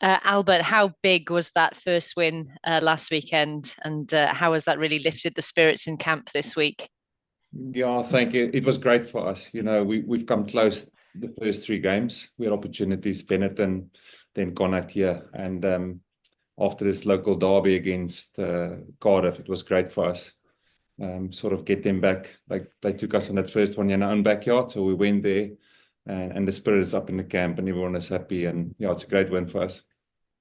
Albert, how big was that first win last weekend, and how has that really lifted the spirits in camp this week? Yeah, I think it was great for us. We've come close the first three games. We had opportunities, Benetton, then Connacht here. And after this local derby against Cardiff, it was great for us. Sort of get them back. Like they took us on that first one in our own backyard. So we went there and the spirit is up in the camp and everyone is happy. And yeah, it's a great win for us.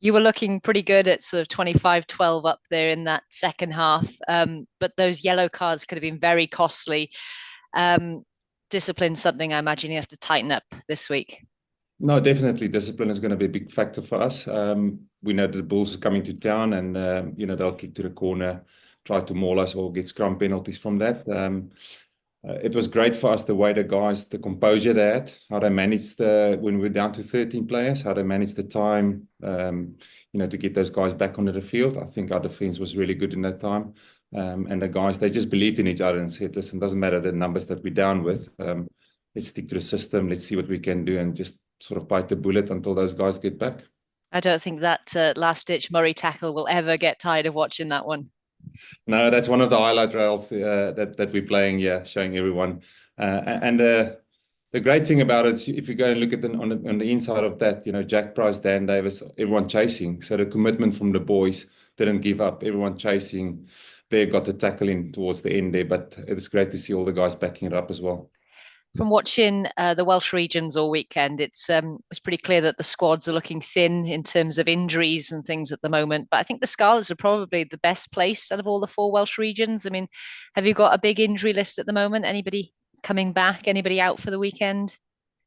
You were looking pretty good at sort of 25-12 up there in that second half, but those yellow cards could have been very costly. Um, Discipline's something I imagine you have to tighten up this week. No, definitely discipline is going to be a big factor for us. We know that the Bulls are coming to town and, they'll kick to the corner, try to maul us or get scrum penalties from that. It was great for us the way the guys, the composure they had, how they managed when we were down to 13 players, how they managed the time, to get those guys back onto the field. I think our defense was really good in that time. And the guys, they just believed in each other and said, listen, it doesn't matter the numbers that we're down with. Let's stick to the system. Let's see what we can do and just sort of bite the bullet until those guys get back. I don't think that last-ditch Murray tackle will ever get tired of watching that one. No, that's one of the highlight rails that we're playing, yeah, showing everyone. And the great thing about it is if you go and look at on the inside of that, Jack Price, Dan Davis, everyone chasing. So the commitment from the boys didn't give up. Everyone chasing. Berg got the tackle in towards the end there, but it's great to see all the guys backing it up as well. From watching the Welsh regions all weekend, it's pretty clear that the squads are looking thin in terms of injuries and things at the moment. But I think the Scarlets are probably the best placed out of all the four Welsh regions. I mean, have you got a big injury list at the moment? Anybody coming back? Anybody out for the weekend?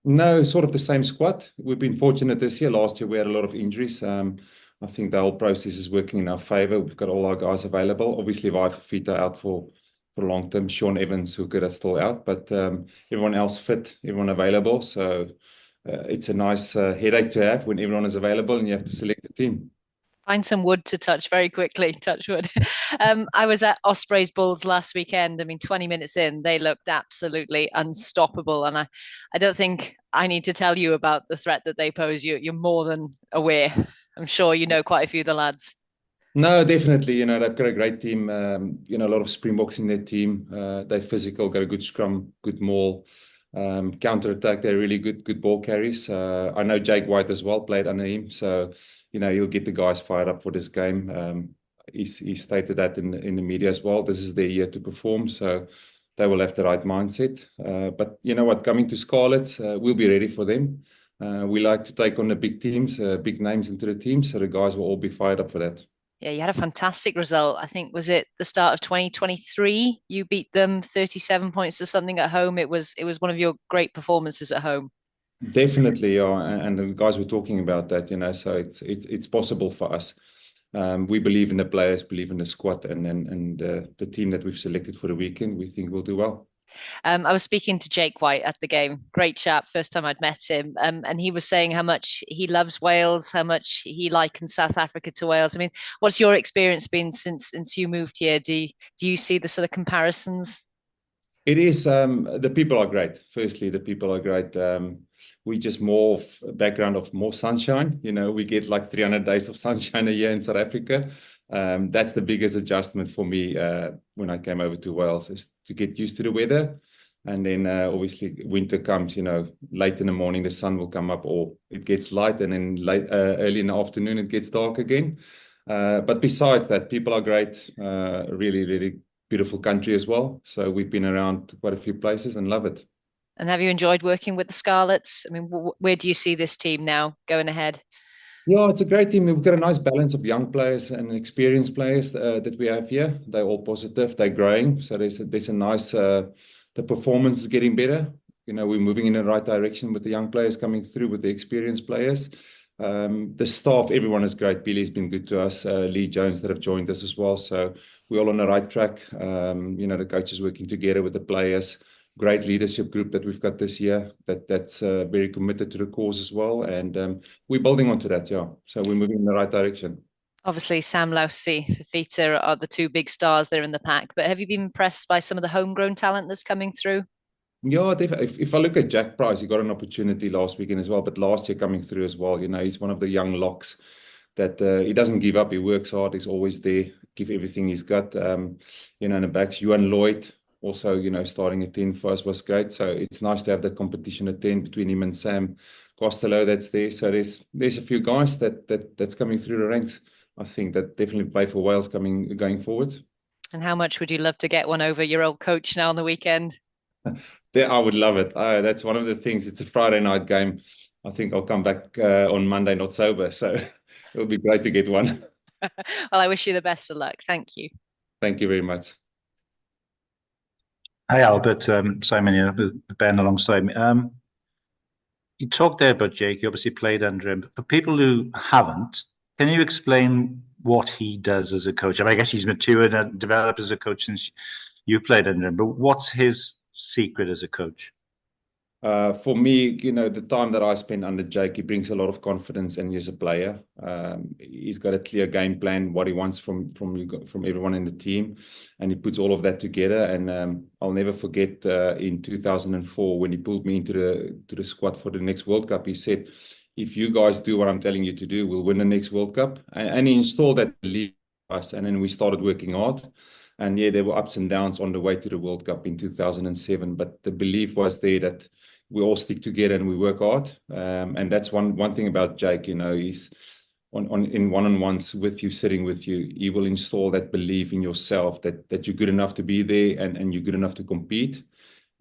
No, sort of the same squad. We've been fortunate this year. Last year we had a lot of injuries. I think the whole process is working in our favour. We've got all our guys available. Obviously, Vai Fafita out for long term. Sean Evans, who could are still out, but everyone else fit, everyone available. So it's a nice headache to have when everyone is available and you have to select the team. Find some wood to touch very quickly. Touch wood. I was at Ospreys Bulls last weekend. I mean, 20 minutes in, they looked absolutely unstoppable. And I don't think I need to tell you about the threat that they pose. You're more than aware. I'm sure you know quite a few of the lads. No, definitely. They've got a great team. A lot of Springboks in their team. They're physical, got a good scrum, good maul. Counter attack, they're really good ball carries. I know Jake White as well played under him, so he'll get the guys fired up for this game. He stated that in the media as well. This is their year to perform, so they will have the right mindset. But you know what, coming to Scarlets, we'll be ready for them. We like to take on the big teams, big names into the team, so the guys will all be fired up for that. Yeah, you had a fantastic result. I think was it the start of 2023? You beat them 37 points to something at home. It was one of your great performances at home. Definitely, yeah, and the guys were talking about that, so it's possible for us. We believe in the players, believe in the squad, and the team that we've selected for the weekend. We think we'll do well. I was speaking to Jake White at the game. Great chap. First time I'd met him, and he was saying how much he loves Wales, how much he likens South Africa to Wales. I mean, what's your experience been since you moved here? Do you see the sort of comparisons? It is. The people are great. Firstly, the people are great. We just more of background of more sunshine. We get like 300 days of sunshine a year in South Africa. That's the biggest adjustment for me when I came over to Wales, is to get used to the weather. And then obviously winter comes, late in the morning, the sun will come up or it gets light, and then early in the afternoon, it gets dark again. But besides that, people are great. Really, really beautiful country as well. So we've been around quite a few places and love it. And have you enjoyed working with the Scarlets? I mean, where do you see this team now going ahead? Yeah, it's a great team. We've got a nice balance of young players and experienced players that we have here. They're all positive. They're growing. So there's a nice, the performance is getting better. We're moving in the right direction with the young players coming through, with the experienced players. The staff, everyone is great. Billy's been good to us. Lee Jones that have joined us as well. So we're all on the right track. The coaches working together with the players. Great leadership group that we've got this year that's very committed to the cause as well. And we're building onto that, yeah. So we're moving in the right direction. Obviously, Sam Lousy, Fafita are the two big stars there in the pack. But have you been impressed by some of the homegrown talent that's coming through? Yeah, if I look at Jack Price, he got an opportunity last weekend as well, but last year coming through as well. He's one of the young locks. that he doesn't give up. He works hard. He's always there, give everything he's got. You know, in the backs, Johan Lloyd also, you know, starting at 10 for us was great. So it's nice to have that competition at 10 between him and Sam Costello that's there. So there's a few guys that's coming through the ranks. I think that definitely play for Wales going forward. And how much would you love to get one over your old coach now on the weekend? Yeah, I would love it. That's one of the things. It's a Friday night game. I think I'll come back on Monday not sober. So it would be great to get one. Well, I wish you the best of luck. Thank you. Thank you very much. Hi, Albert. Simon here with Ben alongside me. You talked there about Jake. You obviously played under him. But for people who haven't, can you explain what he does as a coach? I mean, I guess he's matured and developed as a coach since you played under him. But what's his secret as a coach? For me, you know, the time that I spent under Jake, he brings a lot of confidence in you as a player. He's got a clear game plan, what he wants from everyone in the team, and he puts all of that together. And I'll never forget in 2004 when he pulled me into the squad for the next World Cup. He said, "If you guys do what I'm telling you to do, we'll win the next World Cup." And he installed that belief in us, and then we started working hard. And yeah, there were ups and downs on the way to the World Cup in 2007, but the belief was there that we all stick together and we work hard. And that's one thing about Jake, you know, he's in one-on-ones with you, sitting with you, he will install that belief in yourself that you're good enough to be there and you're good enough to compete.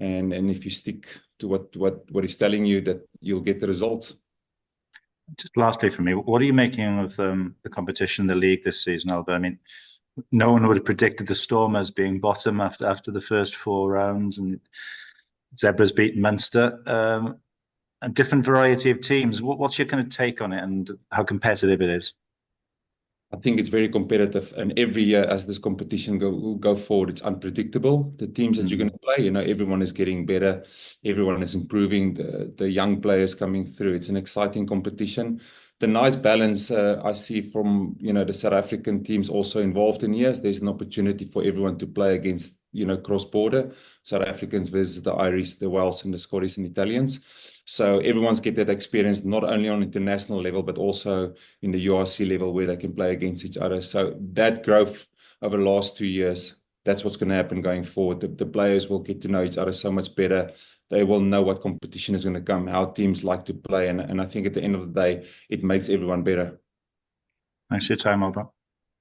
And if you stick to what he's telling you, that you'll get the results. Just lastly for me, what are you making of the competition in the league this season, Albert? I mean, no one would have predicted the Stormers being bottom after the first 4 rounds, and Zebras beaten Munster. A different variety of teams. What's your kind of take on it and how competitive it is? I think it's very competitive, and every year as this competition go forward, it's unpredictable. The teams that you're going to play, you know, everyone is getting better, everyone is improving. The young players coming through. It's an exciting competition. The nice balance I see from, you know, the South African teams also involved in here. There's an opportunity for everyone to play against, you know, cross border South Africans versus the Irish, the Welsh, and the Scottish and Italians. So everyone's get that experience not only on international level, but also in the URC level where they can play against each other. So that growth over the last 2 years, that's what's going to happen going forward. The players will get to know each other so much better. They will know what competition is going to come, how teams like to play. And I think at the end of the day, it makes everyone better. Thanks for your time, Albert.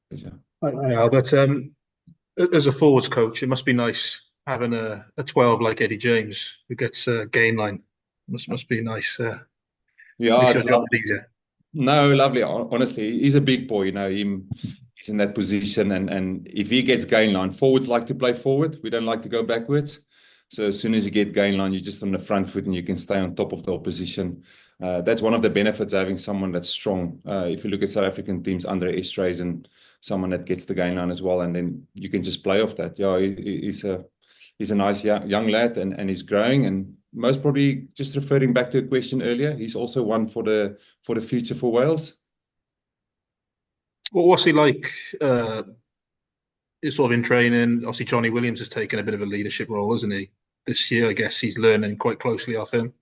Pleasure. Hi, Albert. As a forwards coach, it must be nice having a 12 like Eddie James who gets game line. Must be nice. Yeah, makes it's your job easier. No, lovely. Honestly, he's a big boy. You know, he's in that position, and if he gets gain line, forwards like to play forward. We don't like to go backwards. So as soon as you get gain line, you're just on the front foot and you can stay on top of the opposition. That's one of the benefits of having someone that's strong. If you look at South African teams under Estrays and someone that gets the gain line as well, and then you can just play off that. Yeah, he's a nice young lad, and he's growing. And most probably, just referring back to a question earlier, he's also one for the future for Wales. Well, what's he like? Sort of in training. Obviously, Johnny Williams has taken a bit of a leadership role, hasn't he? This year, I guess he's learning quite closely off him.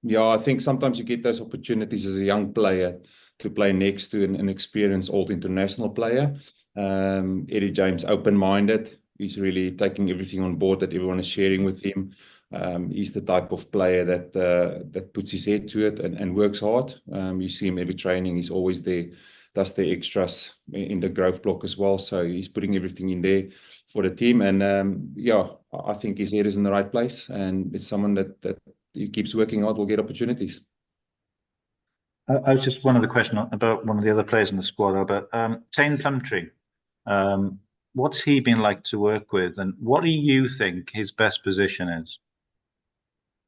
Yeah, I think sometimes you get those opportunities as a young player to play next to an experienced old international player. Eddie James, open-minded. He's really taking everything on board that everyone is sharing with him. He's the type of player that puts his head to it and works hard. You see him every training. He's always there, does the extras in the growth block as well. So he's putting everything in there for the team. And yeah, I think his head is in the right place. And it's someone that he keeps working hard will get opportunities. I was just one other question about one of the other players in the squad, about Tane Plumtree. What's he been like to work with, and what do you think his best position is?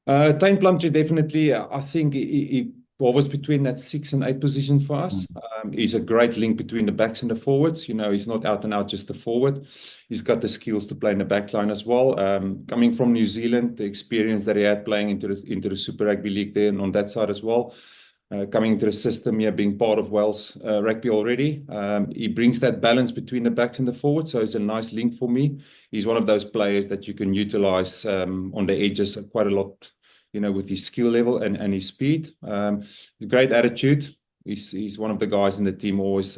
Tane Plumtree, definitely. I think he was between that 6 and 8 position for us. He's a great link between the backs and the forwards. You know, he's not out and out just a forward. He's got the skills to play in the back line as well. Coming from New Zealand, the experience that he had playing into the Super Rugby League there and on that side as well. Coming into the system here, being part of Wales rugby already. He brings that balance between the backs and the forwards, so it's a nice link for me. He's one of those players that you can utilize on the edges quite a lot, you know, with his skill level and his speed. Great attitude. He's one of the guys in the team, always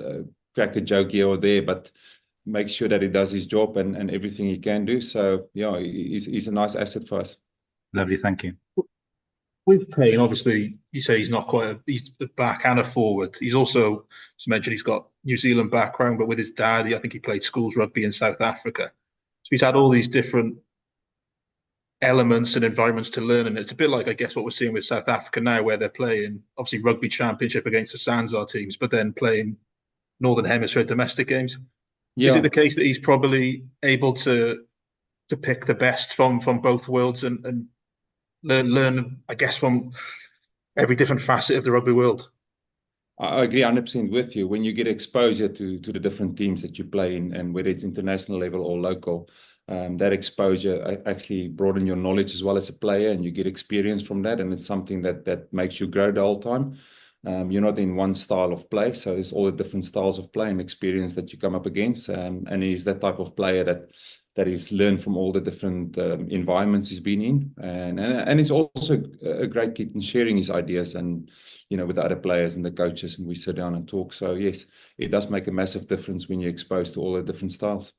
crack a joke here or there, but make sure that he does his job and everything he can do. So yeah, he's a nice asset for us. Lovely, thank you. With Payne, obviously, you say he's not quite he's a back and a forward. He's also, as mentioned, he's got New Zealand background, but with his dad, I think he played schools rugby in South Africa. So he's had all these different elements and environments to learn. And it's a bit like, I guess, what we're seeing with South Africa now, where they're playing, obviously, rugby championship against the Sanzar teams, but then playing Northern Hemisphere domestic games. Yeah. Is it the case that he's probably able to pick the best from both worlds and learn, I guess, from every different facet of the rugby world? I agree 100% with you. When you get exposure to the different teams that you play in, and whether it's international level or local, that exposure actually broaden your knowledge as well as a player, and you get experience from that, and it's something that makes you grow the whole time. You're not in one style of play, so there's all the different styles of play and experience that you come up against, and he's that type of player that he's learned from all the different environments he's been in, and he's also a great kid in sharing his ideas and with the other players and the coaches, and we sit down and talk. So yes, it does make a massive difference when you're exposed to all the different styles.